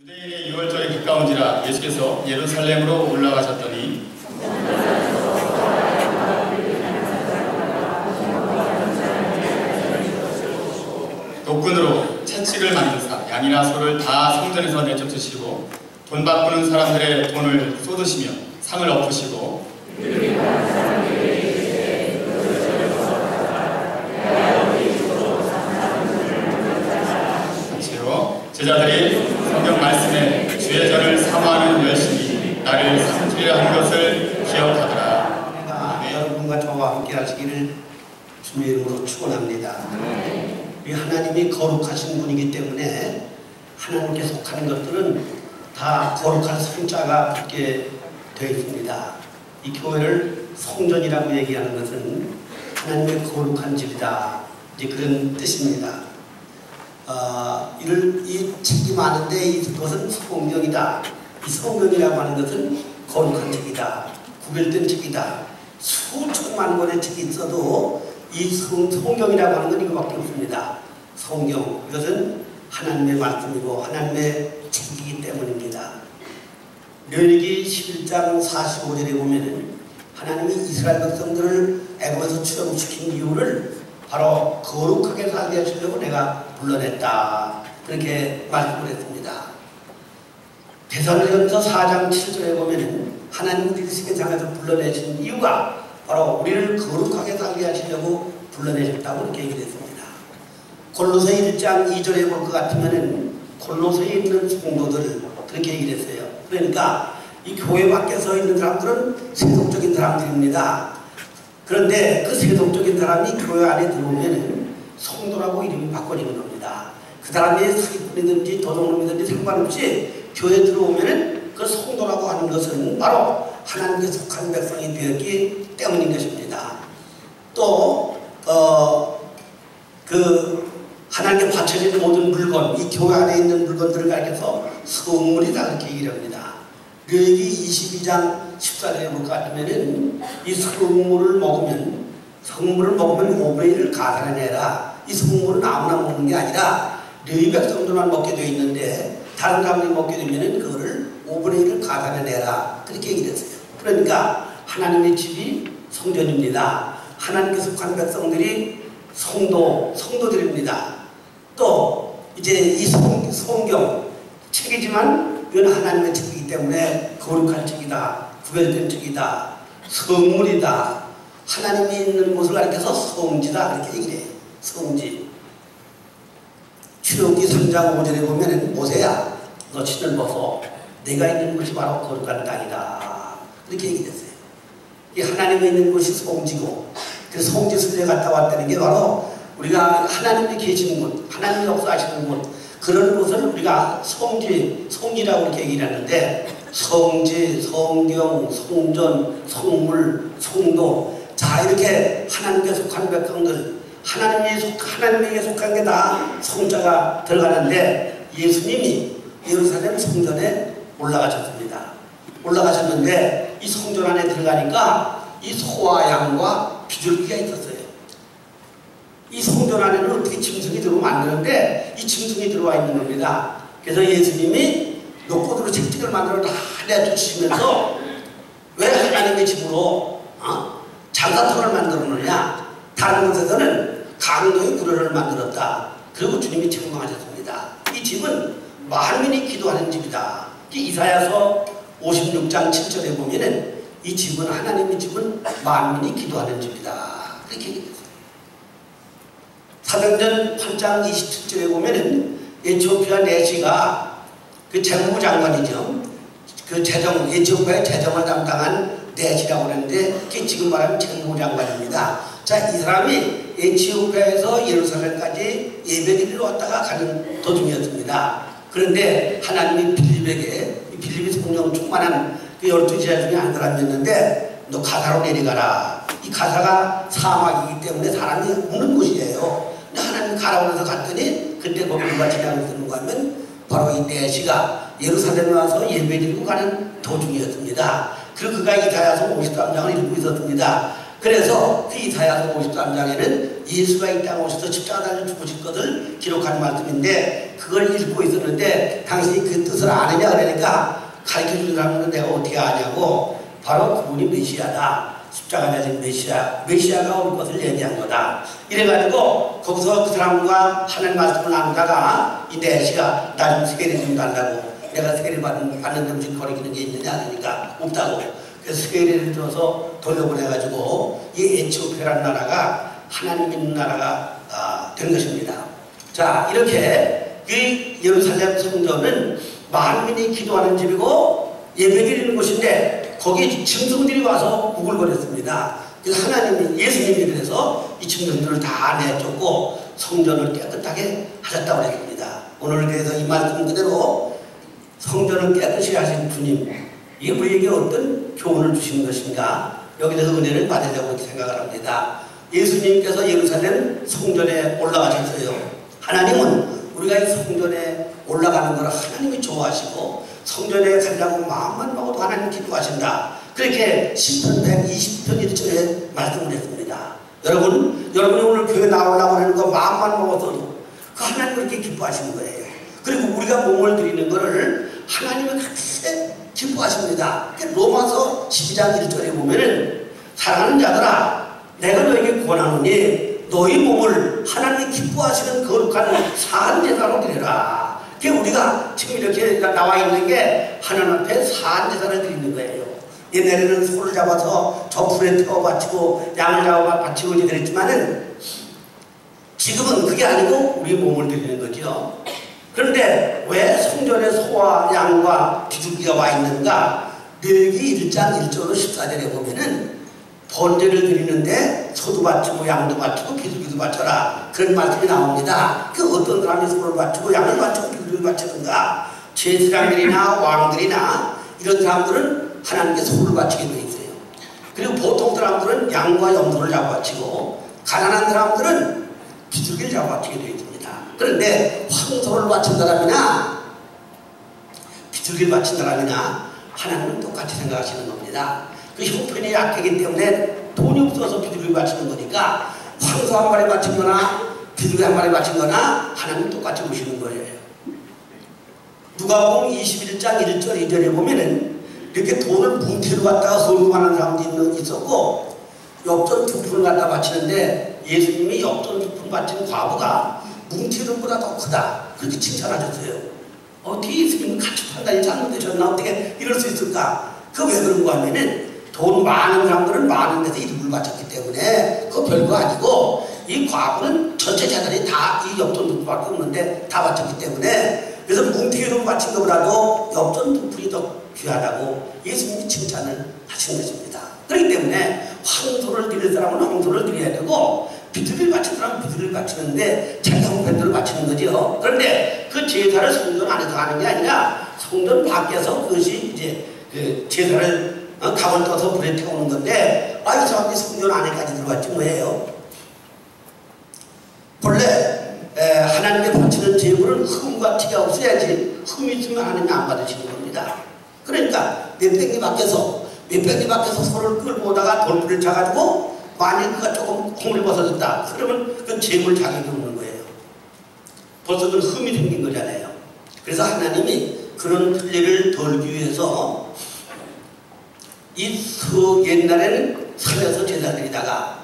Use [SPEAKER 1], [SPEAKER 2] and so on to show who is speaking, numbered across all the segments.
[SPEAKER 1] 유대인의 유월절이 가까운지라 예수께서 예루살렘으로 올라가셨더니 독군으로 채찍을 만드사 양이나 소를 다 성전에서 내쫓으시고 돈 바꾸는 사람들의 돈을 쏟으시며 상을 엎으시고 제자들이 성경 말씀에 주의 전을 사모하는 열심히 나를 삼키려 한 것을 기억하더라.
[SPEAKER 2] 여러분과 저와 함께 하시기를 주의 이름으로 축원합니다. 우리 하나님이 거룩하신 분이기 때문에 하나님께 속하는 것들은 다 거룩한 성자가 붙게 되어 있습니다. 이 교회를 성전이라고 얘기하는 것은 하나님의 거룩한 집이다, 이제 그런 뜻입니다. 이 책이 많은데 이것은 성경이다. 이 성경이라고 하는 것은 거룩한 책이다, 구별된 책이다. 수천만 권의 책이 있어도 이 성경이라고 하는 건 이거밖에 없습니다. 성경, 이것은 하나님의 말씀이고 하나님의 책이기 때문입니다. 레위기 11장 45절에 보면은 하나님이 이스라엘 백성들을 애굽에서 출애굽시킨 이유를 바로 거룩하게 살게 하시려고 내가 불러냈다, 그렇게 말씀을 했습니다. 데살로니가서 4장 7절에 보면은 하나님 우리를 세상에서 불러내신 이유가 바로 우리를 거룩하게 살게 하시려고 불러내셨다고 이렇게 얘기를 했습니다. 골로새 1장 2절에 볼 것 같으면은 골로새에 있는 성도들 그렇게 얘기를 했어요. 그러니까 이 교회 밖에서 있는 사람들은 세속적인 사람들입니다. 그런데 그 세속적인 사람이 교회 안에 들어오면 성도라고 이름이 바꿔지는 겁니다. 그 사람이 사기꾼이든지 도둑놈이든지 상관없이 교회에 들어오면 그 성도라고 하는 것은 바로 하나님께 속한 백성이 되었기 때문인 것입니다. 또 하나님께 바쳐진 모든 물건, 이 교회 안에 있는 물건들을 가리켜서 성물이다, 그렇게 얘기를 합니다. 레위기 22장 14절에 볼 것 같으면은 이 성물을 먹으면 5분의 1을 가산해내라. 이 성물은 아무나 먹는 게 아니라 레위 백성들만 먹게 되어 있는데 다른 사람들이 먹게 되면은 그거를 5분의 1을 가산해내라, 그렇게 얘기를 했어요. 그러니까 하나님의 집이 성전입니다. 하나님께 속한 백성들이 성도들입니다. 또 이제 이 성경 책이지만 이건 하나님의 책이기 때문에 거룩한 책이다, 구별된 책이다, 성물이다, 하나님이 있는 곳을 가리켜서 성지다, 이렇게 얘기를 해요. 성지. 출애굽기 3장 5절에 보면 모세야, 너 신을 벗어, 내가 있는 곳이 바로 거룩한 땅이다, 이렇게 얘기했어요. 이 하나님이 있는 곳이 성지고, 그 성지 순례 갔다 왔다는 게 바로 우리가 하나님이 계시는 곳, 하나님이 역사하시는 곳, 그런 곳을 우리가 성지라고 이렇게 얘기를 하는데, 성지, 성경, 성전, 성물, 성도, 자, 이렇게 하나님께 속한 백성들, 하나님에게 속한 게 다 성자가 들어가는데, 예수님이 예루살렘 성전에 올라가셨습니다. 올라가셨는데 이 성전 안에 들어가니까 이 소와 양과 비둘기가 있었어요. 이 성전 안에는 어떻게 짐승이 들어오면 안 되는데 이 짐승이 들어와 있는 겁니다. 그래서 예수님이 노코드로 채찍을 만들어 다 내쫓으시면서 왜 하나님의 집으로 장사터를 만들어 놓느냐, 다른 곳에서는 강도의 구려를 만들었다. 그리고 주님이 책망하셨습니다. 이 집은 만민이 기도하는 집이다. 이사야서 56장 7절에 보면은 이 집은, 하나님의 집은 만민이 기도하는 집이다, 그렇게 얘기했어요. 사도행전 8장 27절에 보면은 에티오피아 내시가 그 재무장관이죠. 그 에티오피아의 재정을 담당한 내시라고 하는데 그게 지금 말하면 재무장관입니다. 자, 이 사람이 에티오피아에서 예루살렘까지 예배드리러 왔다가 가는 도중이었습니다. 그런데 하나님이 빌립이 성령 충만한 그 12제자 중에 한 사람이었는데 너 가사로 내려가라. 이 가사가 사막이기 때문에 사람이 없는 곳이에요. 근데 하나님이 가라고 해서 갔더니 그때 거기 누가 지나고 있는 거 하면 바로 이 내시가 예루살렘에 와서 예배드리고 가는 도중이었습니다. 그리고 그가 이사야서 53장을 읽고 있었습니다. 그래서 그 이사야서 53장에는 예수가 이 땅에 오셔서 십자가 달려 죽으실 것을 기록한 말씀인데 그걸 읽고 있었는데 당신이 그 뜻을 아느냐 그러니까 가르쳐주는 사람은 내가 어떻게 아냐고 바로 그분이 메시아다. 십자가 달린 메시아가 올 것을 얘기한 거다. 이래가지고 거기서 그 사람과 하는 말씀을 나누다가 이 내시가 나 좀 세례 좀 달라고 내가 세례 받는데 무슨 거리기는 게 있느냐 그러니까 없다고. 그래서 세례를 줘서 돌려보내가지고 이 에티오피아라는 나라가 하나님 있는 나라가 된 것입니다. 자, 이렇게 이 예루살렘 성전은 만민이 기도하는 집이고 예배드리는 곳인데 거기에 짐승들이 와서 우글거렸습니다. 그래서 하나님이 예수님이 그래서 이 짐승들을 다 내쫓고 성전을 깨끗하게 하셨다고 했습니다. 오늘 그래서 이 말씀 그대로 성전을 깨끗이 하신 주님, 이게 우리에게 어떤 교훈을 주시는 것인가? 여기서 은혜를 받으려고 생각을 합니다. 예수님께서 예루살렘 성전에 올라가셨어요. 하나님은 우리가 이 성전에 올라가는 걸 하나님이 좋아하시고 성전에 가려고 마음만 먹어도 하나님 기뻐하신다. 그렇게 시편 120편 1절에 말씀을 했습니다. 여러분이 오늘 교회 나오려고 하는 거 마음만 먹어도 그 하나님 그렇게 기뻐하시는 거예요. 그리고 우리가 몸을 드리는 것을 하나님이 그렇게 기뻐하십니다. 로마서 12장 1절에 보면은 사랑하는 자들아 내가 너에게 권하노니 너희 몸을 하나님이 기뻐하시는 거룩한 사한 제사로 드리라. 우리가 지금 이렇게 나와 있는 게 하나님 앞에 사한 제사를 드리는 거예요. 옛날에는 소를 잡아서 저 불에 태워 바치고 양을 잡아 바치고 이제 그랬지만은 지금은 그게 아니고 우리 몸을 드리는 거죠. 그런데 왜 성전에 소와 양과 비둘기가 와 있는가? 레위기 1장 1절로 14절에 보면은 번제를 드리는데 소도 바치고 양도 바치고 비둘기도 바쳐라. 그런 말씀이 나옵니다. 그 어떤 사람이 소를 바치고 양을 바치고 비둘기를 바치는가? 제사장들이나 왕들이나 이런 사람들은 하나님께 소를 바치게 되어 있어요. 그리고 보통 사람들은 양과 염소를 잡아바치고 가난한 사람들은 비둘기를 잡아바치게 되어 있습니다. 그런데 황소를 바친 사람이나 비둘기를 바친 사람이나 하나님은 똑같이 생각하시는 겁니다. 그 형편이 약하기 때문에 돈이 없어서 비둘기를 바치는 거니까 황소 한 마리 바친 거나 비둘기 한 마리 바친 거나 하나님은 똑같이 보시는 거예요. 누가복음 21장 1절 2절에 보면은 이렇게 돈을 뭉태로 갖다가 헌금하는 사람도 있었고 엽전 두 푼을 갖다 바치는데 예수님이 엽전 두 푼 바친 과부가 뭉태로보다 더 크다 그렇게 칭찬하셨어요. 어떻게 예수님은 같이 판단이 잘못되셨나 어떻게 이럴 수 있을까? 그 왜 그런 거 하면은 돈 많은 사람들은 많은 데서 일부를 바쳤기 때문에 그거 별거 아니고 이 과부는 전체 재산이 다 이 엽전 두 푼밖에 없는데 다 바쳤기 때문에 그래서 뭉태기로 바친 것보다도 엽전 두 푼이 더 귀하다고 예수님이 칭찬을 하신 것입니다. 그렇기 때문에 황소를 드릴 사람은 황소를 드려야 되고 비둘기를 바친 사람은 비둘기를 바치는데 자기 형편대로 바치는 거죠. 그런데 그 제사를 성전 안에서 하는 게 아니라 성전 밖에서 그것이 이제 그 제사를 갑을 떠서 불에 태우는 건데 이 사람들이 성전 안에까지 들어갔지 뭐예요. 본래 하나님께 바치는 제물은 흠과 티가 없어야지 흠이 있으면 하나님이 안 받으시는 겁니다. 그러니까 몇백리 밖에서 소를 끌고 오다가 돌불을 차가지고 만일 그가 조금 콩을 벗어졌다 그러면 그건 제물 자격이 없는 거예요. 벌써 그 흠이 생긴 거잖아요. 그래서 하나님이 그런 틀례를 덜기 위해서 옛날에는 산에서 제사 드리다가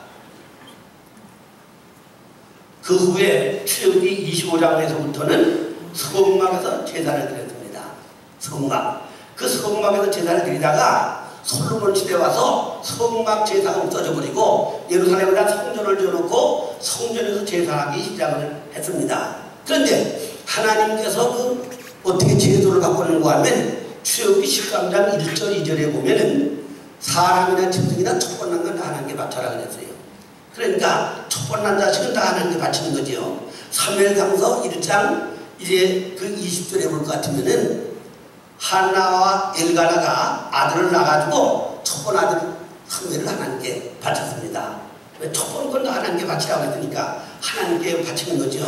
[SPEAKER 2] 그 후에 출애굽기 25장에서부터는 성막에서 제사를 드렸습니다. 성막. 그 성막에서 제사를 드리다가 솔로몬 시대에 와서 성막 제사가 없어져 버리고 예루살렘에다 성전을 지어놓고 성전에서 제사하기 시작을 했습니다. 그런데 하나님께서 어떻게 제도를 바꾸는가 하면 출애굽기 13장 1절 2절에 보면은 사람이나 짐승이나 첫 번난 건 다 하나님께 바쳐라 그랬어요. 그러니까 첫 번난 자식은 다 하나님께 바치는 거죠. 사무엘상서 1장 이제 그 20절에 볼 것 같으면은 한나와 엘가나가 아들을 낳아가지고 첫번 아들 사무엘을 하나님께 바쳤습니다. 왜 첫 번 건 다 하나님께 바치라고 했으니까 하나님께 바치는 거죠.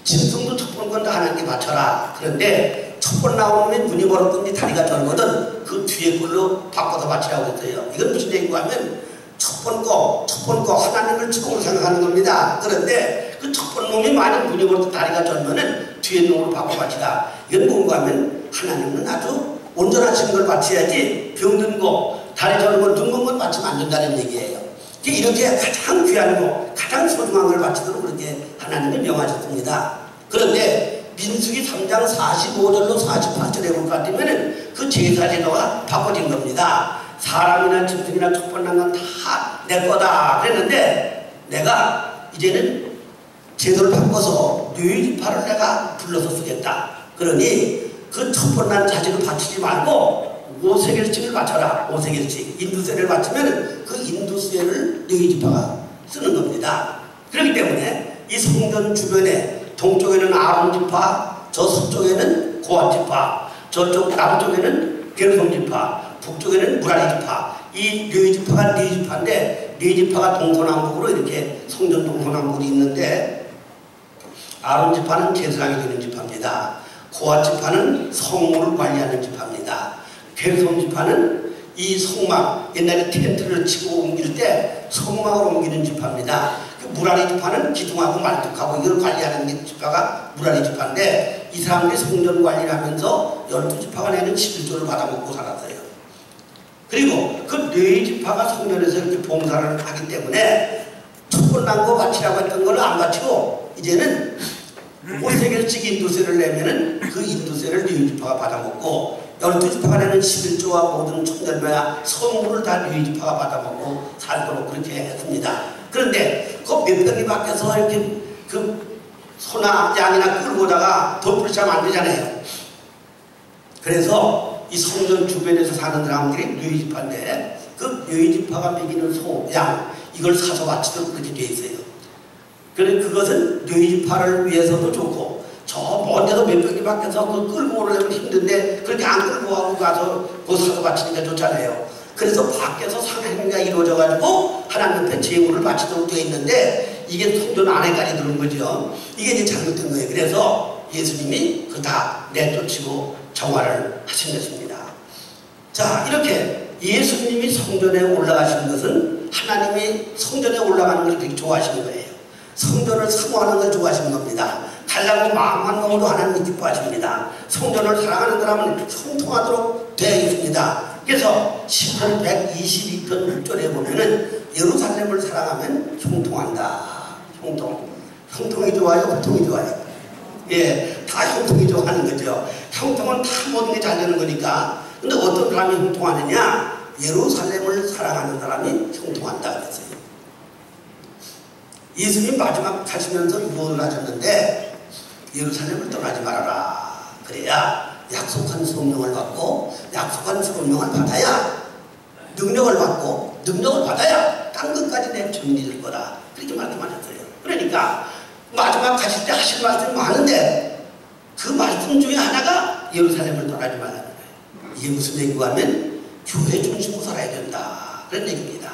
[SPEAKER 2] 짐승도 첫 번 건 다 하나님께 바쳐라. 그런데 첫 번 나오면 눈이 멀었든지 다리가 젊거든 그 뒤에 걸로 바꿔서 바치라고 했어요. 이건 무슨 얘기인가 하면 첫 첫 번 거 하나님을 처음으로 생각하는 겁니다. 그런데 그 첫 번 놈이 만약 문이부터 다리가 절면은 뒤에 놈으로 바꿔바치다. 이건 뭔가 하면 하나님은 아주 온전하신 걸 바쳐야지 병든 거, 다리 저는 거, 눈먼 걸 바치면 안 된다는 얘기예요. 이렇게 가장 귀한 거, 가장 소중한 걸 바치도록 그렇게 하나님이 명하셨습니다. 그런데 민수기 3장 45절로 48절에 볼 것 같으면 그 제사 제도가 바꿔진 겁니다. 사람이나 짐승이나 촉번난 건 다 내 거다 그랬는데 내가 이제는 제도를 바꿔서 뇌지파를 내가 불러서 쓰겠다. 그러니 그 촉번난 자식을 바치지 말고 오세겔씩을 바쳐라. 오세겔씩 인두세를 바치면 그 인두세를 뇌지파가 쓰는 겁니다. 그렇기 때문에 이 성전 주변에 동쪽에는 아론 지파, 저 서쪽에는 고핫 지파, 저쪽 남쪽에는 게르손 지파, 북쪽에는 무라리 지파, 이 네 지파가 네 지파인데 네 지파가 동서남북으로 이렇게 성전 동서남북이 있는데 아론 지파는 제사장이 되는 지파입니다. 고핫 지파는 성물을 관리하는 지파입니다. 게르손 지파는 이 성막, 옛날에 텐트를 치고 옮길 때 성막을 옮기는 지파입니다. 무라리 지파는 기둥하고 말뚝하고 이걸 관리하는 지파가 무라리 지파인데 이 사람들이 성전 관리를 하면서 12지파가 내는 11조를 받아먹고 살았어요. 그리고 그 네 지파가 성전에서 이렇게 봉사를 하기 때문에 촛불난 거 바치라고 했던 걸 안 바치고 이제는 오세겔씩 인두세를 내면은 그 인두세를 네 지파가 받아먹고 12지파가 내는 11조와 모든 천절매와 선물을 다 네 지파가 받아먹고 살도록 그렇게 했습니다. 그런데 그 몇 병이 밖에서 이렇게 그 소나 양이나 끌고 오다가 덮을 자면 안 되잖아요. 그래서 이 성전 주변에서 사는 사람들이 뇌지파인데 그 뇌지파가 먹이는 소, 양 이걸 사서 바치도록 그렇게 돼 있어요. 그래서 그것은 뇌지파를 위해서도 좋고 저 먼데도 몇 병이 밖에서 그 끌고 오려면 힘든데 그렇게 안 끌고 와고 가서 그 사서 바치니까 좋잖아요. 그래서 밖에서 상행위가 이루어져가지고 하나님 앞에 제물을 바치도록 되어 있는데 이게 성전 안에까지 들어온 거죠. 이게 이제 잘못된 거예요. 그래서 예수님이 그 다 내쫓이고 정화를 하신 것입니다. 자, 이렇게 예수님이 성전에 올라가신 것은 하나님이 성전에 올라가는 걸 되게 좋아하시는 거예요. 성전을 사모하는 걸 좋아하시는 겁니다. 가려고 마음만 먹어도 하나님이 기뻐하십니다. 성전을 사랑하는 사람은 형통하도록 되어 있습니다. 그래서 시편 122편 6절에 보면은 예루살렘을 사랑하면 형통한다. 형통이 좋아요? 고통이 좋아요? 예, 다 형통이 좋아하는 거죠. 형통은 다 모든 게 잘 되는 거니까. 근데 어떤 사람이 형통하느냐? 예루살렘을 사랑하는 사람이 형통한다 그랬어요. 예수님 마지막 가시면서 유언을 하셨는데 예루살렘을 떠나지 말아라. 그래야 약속한 성령을 받고 약속한 성령을 받아야 능력을 받고 능력을 받아야 땅 끝까지 내 증인이 될 거다. 그렇게 말씀하셨어요. 그러니까 마지막 가실 때 하실 말씀이 많은데 그 말씀 중에 하나가 예루살렘을 떠나지 말라는 거예요. 이게 무슨 얘기고 하면 교회 중심으로 살아야 된다. 그런 얘기입니다.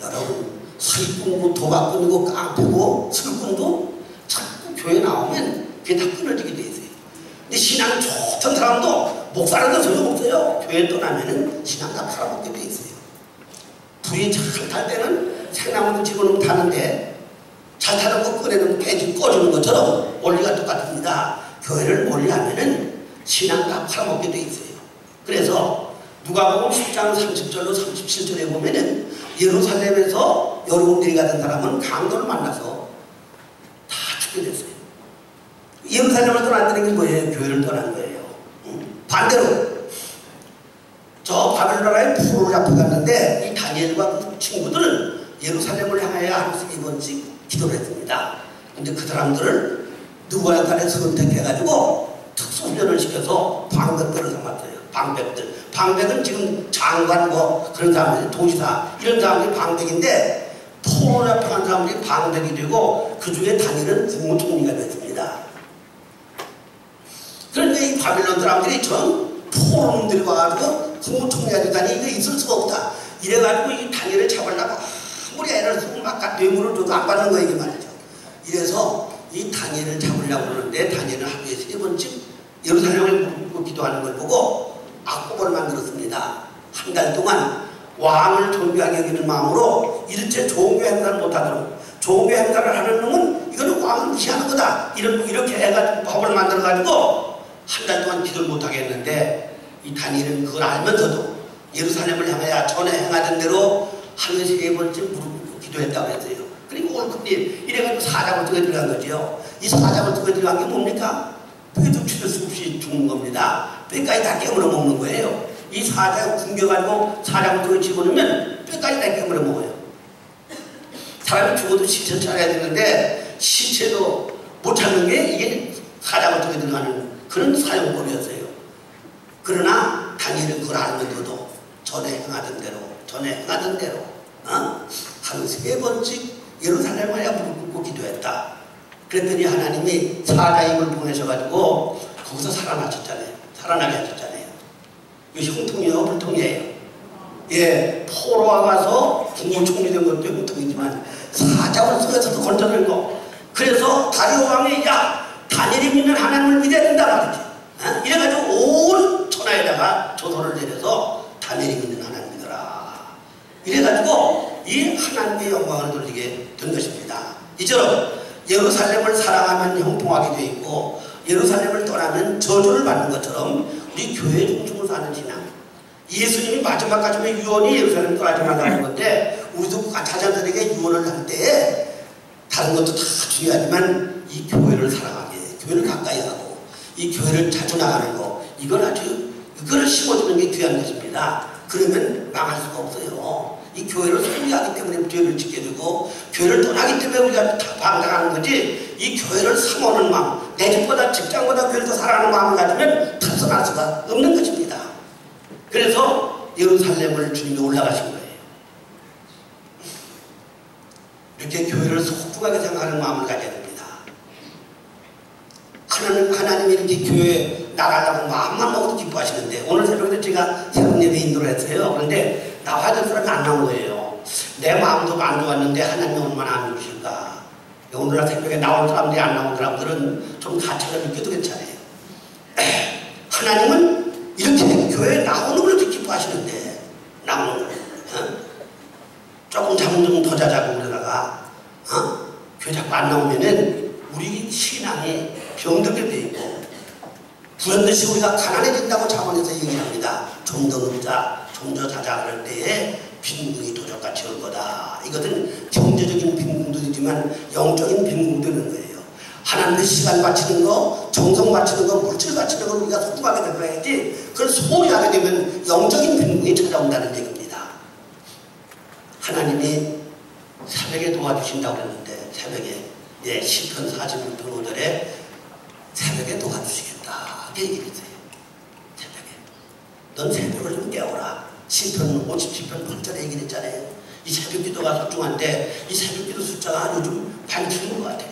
[SPEAKER 2] 여러분 술꾼고 도박꾼이고 깡패고 술꾼도 자꾸 교회 나오면 그게 다 끊어지게 돼 있어요. 근데 신앙 좋던 사람도 목사라도 소용없어요. 교회 떠나면은 신앙 다 팔아먹게 돼 있어요. 불이 잘 탈 때는 생나무도 집어넣으면 타는데 잘 타는 거 꺼내놓으면 깨지 꺼주는 것처럼 원리가 똑같습니다. 교회를 몰리하면은 신앙 다 팔아먹게 돼 있어요. 그래서 누가복음 10장 30절로 37절에 보면은 예루살렘에서 여러분들이 가던 사람은 강도를 만나서 다 죽게 됐어요. 예루살렘을 떠난다는 게 뭐예요? 교회를 떠난 거예요. 반대로 저 바벨로나에 포로로 잡혀갔는데 이 다니엘과 그 친구들은 예루살렘을 향하여 하루씩 2번씩 기도를 했습니다. 근데 그 사람들을 누구의 딸에 선택해가지고 특수훈련을 시켜서 방백들을 삼았어요. 방백은 지금 장관 뭐 그런 사람들이 도지사 이런 사람들이 방백인데 포로로 잡혀간 사람들이 방백이 되고 그 중에 다니엘은 국무총리가 됐습니다. 그런데 이 바빌론 사람들이 전 포로놈들이 와가지고 국무총리가 되다니 이거 있을 수가 없다. 이래가지고 이 다니엘을 잡으려고 아무리 애를 쓰고 막 뇌물을 줘도 안 받는 거예요, 이게 말이죠. 이래서 이 다니엘을 잡으려고 그러는데 다니엘은 하루에 3번쯤 예루살렘을 묻고 기도하는 걸 보고 악보를 만들었습니다. 한 달 동안 왕을 존귀하게 여기는 마음으로 이렇게 종교 행사를 못하도록, 종교 행사를 하는 놈은 이거는 왕을 무시하는 거다, 이렇게 해가지고 법을 만들어가지고 한 달 동안 기도를 못하게 했는데, 이 다니엘은 그걸 알면서도 예루살렘을 향하여 전에 행하던 대로 하루에 3번째 무릎 꿇고 기도했다고 했어요. 그리고 올급님 이래가지고 사자굴 속에 들어간 거죠. 이 사자굴 속에 들어간 게 뭡니까? 뼈도 치를 수 없이 죽는 겁니다. 뼈까지 다 깨물어 먹는 거예요. 이 사자가 굶겨가지고 사자굴 속에 집어넣으면 뼈까지 다 깨물어 먹어요. 사람이 죽어도 시체를 찾아야 되는데 시체도 못 찾는 게 이게 사자굴 속에 들어가는 그런 사용법이었어요. 그러나 다니엘은 그걸 알면서도 전에 행하던 대로 하루 3번씩 예루살렘을 향해 무릎 꿇고 기도했다. 그랬더니 하나님이 사자임을 보내셔가지고 거기서 살아나게 하셨잖아요. 이것이 형통이에요, 불통이에요? 예, 포로와 가서 국무총리 된 것도 형통이지만 사자굴 속에서도 건져낸 거. 그래서 다리오 왕이 야, 다니엘이 믿는 하나님을 믿어야 된다 말이지. 이래가지고 온 천하에다가 조서를 내려서 다니엘이 믿는 하나님 믿어라. 이래가지고 이 하나님의 영광을 돌리게 된 것입니다. 이처럼 예루살렘을 사랑하면 형통하게 되어 있고 예루살렘을 떠나면 저주를 받는 것처럼 우리 교회 중심으로 사는 신앙, 예수님이 마지막까지는 유언이 예루살렘 떠나지 말라는 건데 우리도 자녀들에게 유언을 할 때에 다른 것도 다 중요하지만 이 교회를 사랑하게, 교회를 가까이 하고 이 교회를 자주 나가는 거, 이걸 심어주는 게 귀한 것입니다. 그러면 망할 수가 없어요. 이 교회를 소유하기 때문에 교회를 짓게 되고 교회를 떠나기 때문에 우리가 방황하는 거지, 이 교회를 사모하는 마음, 내 집보다 직장보다 교회를 더 사랑하는 마음을 가지면 탈선할 수가 없는 것입니다. 그래서 예루살렘을 주님이 올라가신 거예요. 이렇게 교회를 소중하게 생각하는 마음을 가져야 됩니다. 하나님이 이렇게 교회에 나가려고 마음만 먹어도 기뻐하시는데 오늘 새벽에 제가 새로운 예배 인도를 했어요. 그런데 나와야 될 사람이 안 나온 거예요. 내 마음도 안 좋았는데 하나님이 얼마나 안 좋으실까. 오늘날 새벽에 나온 사람들이 안 나온 사람들은 좀 가차를 느껴도 괜찮아요. 하나님은 이렇게 교회에 나오는 걸 이렇게 기뻐하시는데, 나오는 걸 조금 잠 좀 더 자자고 그러다가 교회 자꾸 안 나오면은 우리 신앙이 병들게 돼 있고, 부연듯이 우리가 가난해진다고 자문해서 얘기합니다. 좀 더 눕자, 좀 더 자자 그럴 때에 빈궁이 도적같이 올 거다. 이것은 경제적인 빈궁도 있지만 영적인 빈궁도 있는 거예요. 하나님의 시간 바치는 거, 정성 바치는 거, 물질 바치는 거 우리가 소중하게 생각해야지, 그걸 소홀히 하게 되면 영적인 빈궁이 찾아온다는 얘기입니다. 하나님이 새벽에 도와주신다고 그랬는데, 새벽에 시편 46편 5절에 새벽에 도와주시겠다 이렇게 얘기했어요. 새벽에 넌 새벽을 좀 깨워라. 시편 57편 8절에 얘기를 했잖아요. 이 새벽 기도가 소중한데 이 새벽 기도 숫자가 요즘 반출인 것 같아요.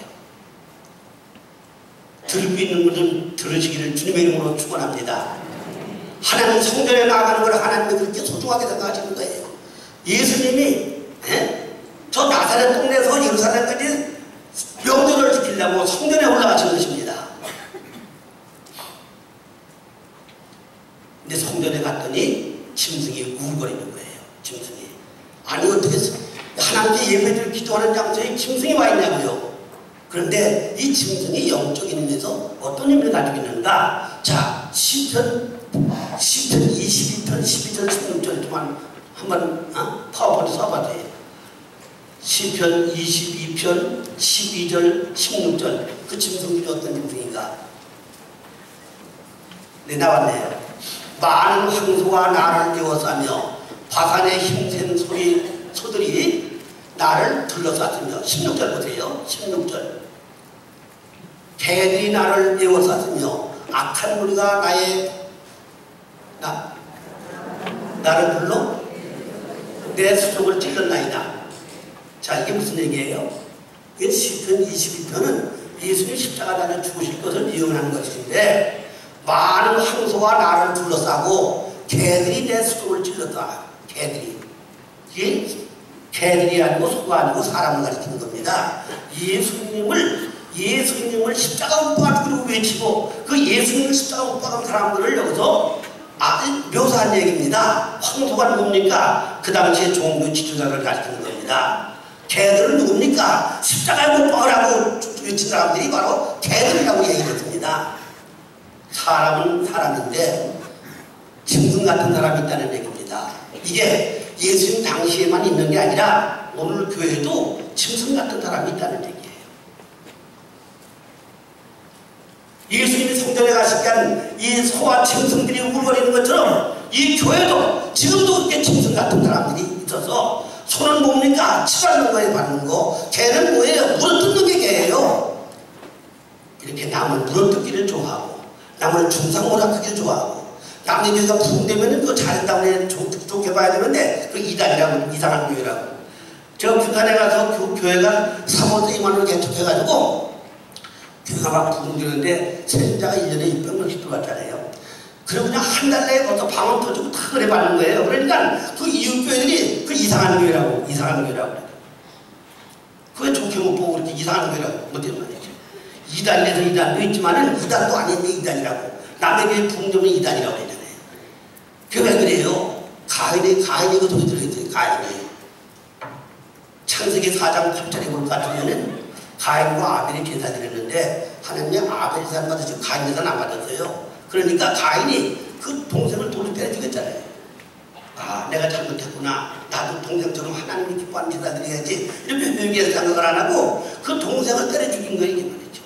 [SPEAKER 2] 들고 있는 분들 들으시기를 주님의 이름으로 축원합니다. 하나님 성전에 나가는 걸 하나님이 그렇게 소중하게 생각하시는 거예요. 예수님이 저 나사렛 동네에서 예루살렘까지 명절을 지키려고 성전에 올라가신 것입니다. 근데 성전에 갔더니 짐승이 우울거리는 거예요. 짐승이. 아니 어떻게 하나님께 예배를 기도하는 장소에 짐승이 와 있냐고요. 그런데 이 짐승이 영적인 의미에서 어떤 의미를 가지고 있는가? 자, 시편 22편 12절 16절 동안 한번 파워포인트 써봐도 돼요. 시편 22편 12절 16절 그 짐승들이 어떤 짐승인가? 네, 나왔네요. 많은 황소가 나를 에워싸며 바산의 힘센 소들이 나를 둘러쌌으며 16절 보세요. 16절 개들이 나를 에워쌌으며 악한 무리가 나를 불러 내 수족을 찔렀나이다. 자, 이게 무슨 얘기예요? 이게 시편 22편은 예수님이 십자가 달려 죽으실 것을 예언하는 것인데, 많은 황소가 나를 둘러싸고 개들이 내 수족을 찔렀다. 이게 개들이 아니고 소가 아니고 사람을 가리키는 겁니다. 예수님을 십자가 못 박아 죽이라고 외치고 그 예수님을 십자가 못 박은 사람들을 여기서 묘사한 얘기입니다. 황소가 누굽니까? 그 당시에 종교 지도자를 가리키는 겁니다. 개들은 누굽니까? 십자가에 못 박으라고 외친 사람들이 바로 개들이라고 얘기했습니다. 사람은 사람인데 짐승 같은 사람이 있다는 얘기입니다. 이게 예수님 당시에만 있는 게 아니라 오늘 교회도 짐승 같은 사람이 있다는 얘기예요. 예수님이 성전에 가실 때 이 소와 짐승들이 우글거리는 것처럼 이 교회도 지금도 그렇게 짐승 같은 사람들이 있어서 소는 뭡니까? 치받는 거에 받는 거. 개는 뭐예요? 물어뜯는 게 개예요. 이렇게 남을 물어뜯기를 좋아하고 남을 중상모략하기를 좋아하고 남의 교회가 부흥되면 그거 잘했다고 해 좋게 봐야 되는데 그 이단이라고 이상한 교회라고. 저 북한에 가서 교회가 3월 2만 원 개척해가지고 교회가 막 부흥되는데 세진자가 1년에 600명씩 들어왔잖아요. 그리고 그냥 한 달 내에 벌써 방언 터지고 다 그래 받는 거예요. 그러니까 그 이웃교회들이 그 이상한 교회라고 그게 좋게 못 보고 그렇게 이상한 교회라고 못되는 말이죠. 이단에서 이단도 있지만은 이단도 아닌데 이단이라고. 남의 교회 부흥되면 이단이라고 그러잖아요. 그게 왜 그래요? 가인이 그 소리 들어있어요. 가인이 창세기 4장 8절에 볼 것 같으면은 가인과 아벨이 제사 드렸는데 하나님이 아벨 제사는 받으시고 가인 제사는 안 받았어요. 그러니까 가인이 그 동생을 돌로 때려 죽였잖아요. 아, 내가 잘못했구나. 나도 동생처럼 하나님이 기뻐하는 제사 드려야지. 이렇게 회개해서 생각을 안 하고 그 동생을 때려 죽인 거예요. 이게 말이죠.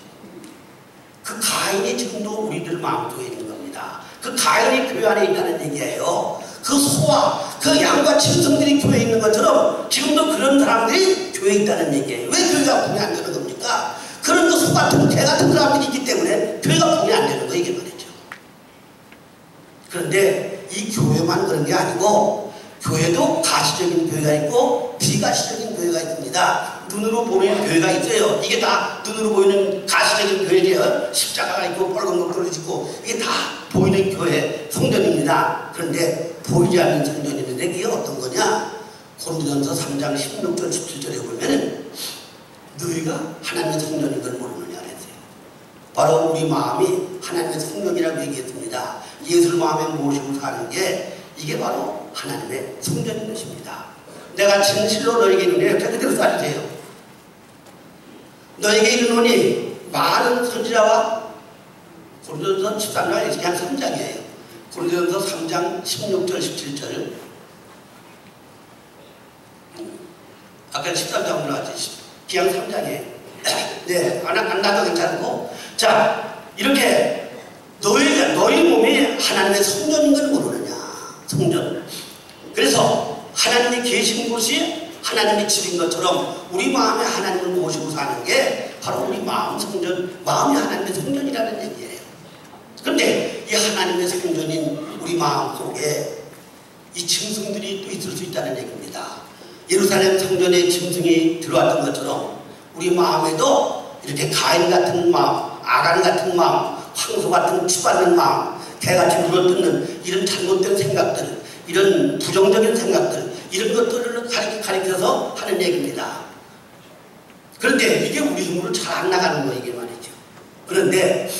[SPEAKER 2] 그 가인이 지금도 우리들 마음속에 있는 겁니다. 그 가인이 교회 안에 있다는 얘기예요. 그 소와 그 양과 짐승들이 교회에 있는 것처럼 지금도 그런 사람들이 교회에 있다는 얘기예요. 왜 교회가 분이 안 되는 겁니까? 그런 그 소 같은 개 같은 사람들이 있기 때문에 교회가 분이 안 되는 거 이게 말이죠. 그런데 이 교회만 그런 게 아니고 교회도 가시적인 교회가 있고 비가시적인 교회가 있습니다. 눈으로 보이는 교회가 있어요. 이게 다 눈으로 보이는 가시적인 교회죠. 십자가가 있고 빨간 목도를 짓고 이게 다 보이는 교회 성전입니다. 그런데 보이지 않는 성전이 있는데 그게 어떤 거냐? 고린도전서 3장 16절 17절에 보면은 너희가 하나님의 성전인 걸 모르느냐 그랬어요. 바로 우리 마음이 하나님의 성전이라고 얘기했습니다. 예수를 마음에 모시고 사는 게 이게 바로 하나님의 성전인 것입니다. 내가 진실로 너에게 이르노니 그대로 따르세요. 너에게 이르노니 많은 선지자와 고린도전서 13장 그냥 3장이에요. 고린도전서 3장 16절 17절 아까 13장으로 나왔지. 그냥 3장이에요. 네, 안 나도 괜찮고. 자, 이렇게 너희 몸이 하나님의 성전인 걸 모르느냐. 성전. 그래서 하나님이 계신 곳이 하나님의 집인 것처럼 우리 마음에 하나님을 모시고 사는 게 바로 우리 마음 성전, 마음이 하나님의 성전이라는 얘기예요. 그런데 이 하나님의 성전인 우리 마음 속에 이 짐승들이 또 있을 수 있다는 얘기입니다. 예루살렘 성전에 짐승이 들어왔던 것처럼 우리 마음에도 이렇게 가인 같은 마음, 아간 같은 마음, 황소 같은 치받는 마음, 개같이 물어뜯는 이런 잘못된 생각들, 이런 부정적인 생각들, 이런 것들을 가리켜서 하는 얘기입니다. 그런데 이게 우리 힘으로 잘 안 나가는 거 이게 말이죠. 그런데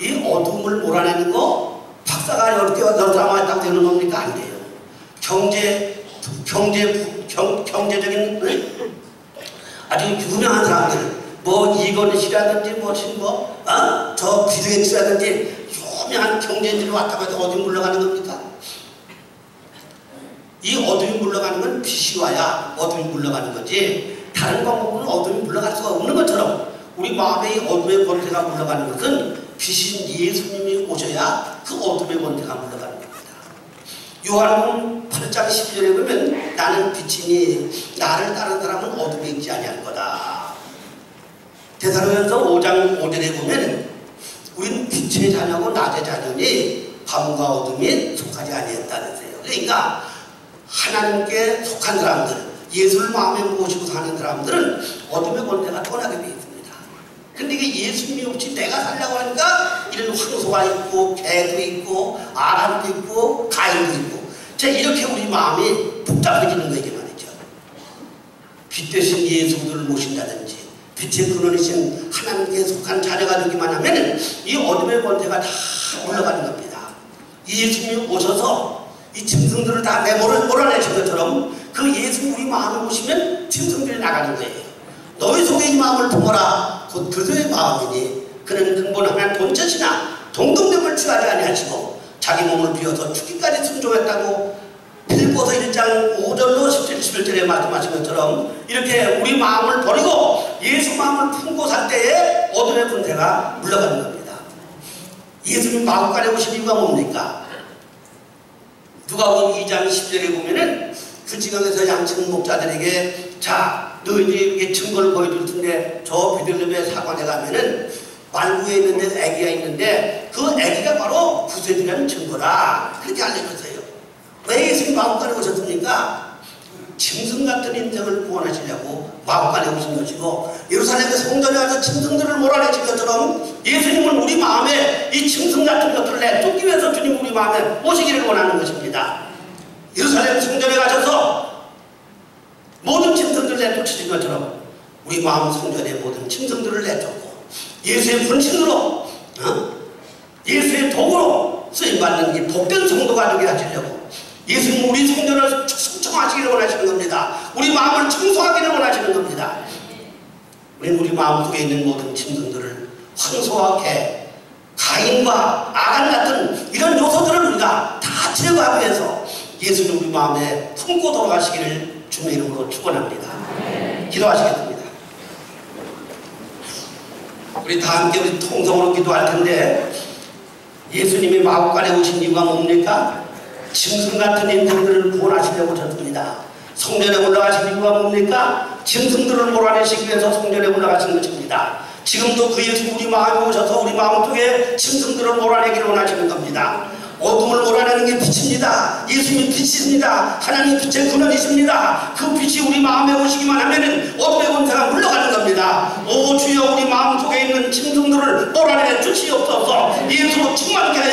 [SPEAKER 2] 이 어둠을 몰아내는 거 박사가 10개와 10사람 왔다고 되는 겁니까? 안 돼요. 경제적인 아주 유명한 사람들 뭐 이건희라든지 저 비르게츠라든지 유명한 경제인들이 왔다고 해서 어둠이 물러가는 겁니까? 이 어둠이 물러가는 건 빛이 와야 어둠이 물러가는 거지 다른 방법으로는 어둠이 물러갈 수가 없는 것처럼 우리 마음의 어둠의 권세가 물러가는 것은 빛인 예수님이 오셔야 그 어둠의 권세가 물러가는 겁니다. 요한복음 8장 12절에 보면 나는 빛이니 나를 따르는 사람은 어둠에 있지 아니할 거다. 데살로니가서 5장 5절에 보면 우리는 빛의 자녀고 낮의 자녀니 밤과 어둠이 속하지 아니했다는데요. 그러니까 하나님께 속한 사람들, 예수를 마음에 모시고 사는 사람들은 어둠의 권세가 떠나게 되어 있습니다. 근데 이게 예수님이 없이 내가 살려고 하니까 이런 황소가 있고 개도 있고 아람도 있고 가인도 있고 자 이렇게 우리 마음이 복잡해지는 거 이게 말이죠. 빛 대신 예수를 모신다든지 빛의 근원이신 하나님께 속한 자녀가 되기만 하면 이 어둠의 권세가 다 물러가는 겁니다. 예수님이 오셔서 이 짐승들을 다 몰아내신 것처럼 그 예수님 우리 마음을 보시면 짐승들이 나가는 거예요. 너희 속에 이 마음을 품어라. 곧 그들의 마음이니 그는 근본하면 본chất이나 동등됨을 취하지 아니하시고 자기 몸을 비워서 죽기까지 순종했다고 빌보서 1장 5절로 11절에 말씀하신 것처럼 이렇게 우리 마음을 버리고 예수 마음을 품고 살 때에 어둠의 군대가 물러가는 겁니다. 예수님 마음간에 오신 이유가 뭡니까? 누가복음 2장 10절에 보면은 그 지경에서 양치는 목자들에게 자 너희들에게 증거를 보여줄 텐데 저 베들레헴의 사관에 가면은 말구에 있는데 아기가 있는데 그 아기가 바로 구세주라는 증거라 그렇게 알려줬어요. 왜 예수님 마음간에 오셨습니까? 짐승 같은 인생을 구원하시려고 마음간에 오신 것이고 예루살렘의 성전에 가서 짐승들을 몰아내신 것처럼 예수님은 우리 마음에 이 짐승 같은 것들을 내쫓기 위해서 주님 우리 마음에 오시기를 원하는 것입니다. 예루살렘 성전에 가셔서 모든 짐승들을 내쫓으신 것처럼 우리 마음 성전의 모든 짐승들을 내쫓고 예수의 분신으로 예수의 도구로 쓰임받는 이 복된 성도가 되게 하시려고 예수님 우리 성전을 충청하시기를 원하시는 겁니다. 우리 마음을 청소하기를 원하시는 겁니다. 우리는 우리 마음속에 있는 모든 짐승들을 황소와 개, 가인과 아간 같은 이런 요소들을 우리가 다 제거하기 위해서 예수님 우리 마음에 품고 돌아가시기를 주님의 이름으로 축원합니다. 기도하시겠습니다. 우리 다 함께 우리 통성으로 기도할 텐데 예수님이 마음간에 오신 이유가 뭡니까? 짐승 같은 인생들을 구원하시려고 오셨습니다. 성전에 올라가신 이유가 뭡니까? 짐승들을 몰아내시기 위해서 성전에 올라가신 것입니다. 지금도 그 예수 우리 마음에 오셔서 우리 마음 속에 짐승들을 몰아내기를 원하시는 겁니다. 어둠을 몰아내는 게 빛입니다. 예수님이 빛이십니다. 하나님 빛의 근원이십니다. 그 빛이 우리 마음에 오시기만 하면은 어둠의 권세가 물러가는 겁니다. 오 주여 우리 마음 속에 있는 짐승들을 몰아내 주시옵소서. 예수로 충만케 하여